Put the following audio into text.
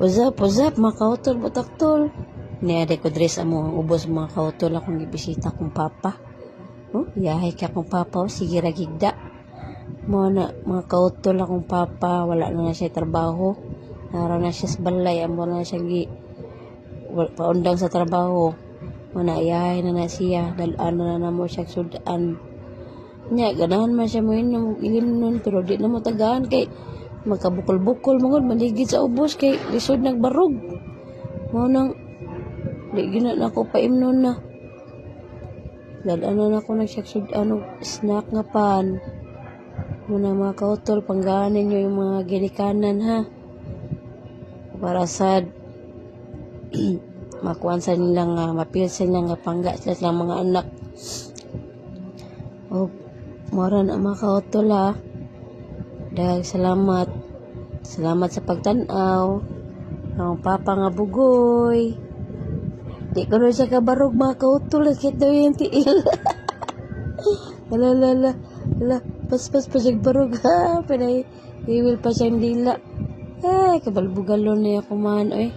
Uzap, mga kautol, butaktol. Niade ko dress amo ang ubos mga kautol akong gibisita kong papa. Oh, yahay ka kong papa, sige ragigda. Mga kautol akong papa, wala na siya trabaho. Nara na siya sa balay, amo na siya paundang sa trabaho. Yahay na siya, dalaan na mo siya sudan. Nya, ganahan man siya mo ilim nun, pero di na mo tagaan kay magkabukol-bukol mangod maligid sa ubos kay lisod nagbarog mo nang di gina na ko paimnon na dalanan ako nagsyaksud snack nga pan muna mga kautol pangganin nyo yung mga ginikanan ha para sa makuan sa nilang mapil sa nilang pangga sa silang mga anak o mora na mga kautol ha. Dahil salamat sa pagtanaw ang papa nga bugoy di ko na siya kabarog mga kautol kahit daw yung tiil ala paspas pa siya barog ha pinay iwil pa siyang dila ay kabalbugalon na ako man oy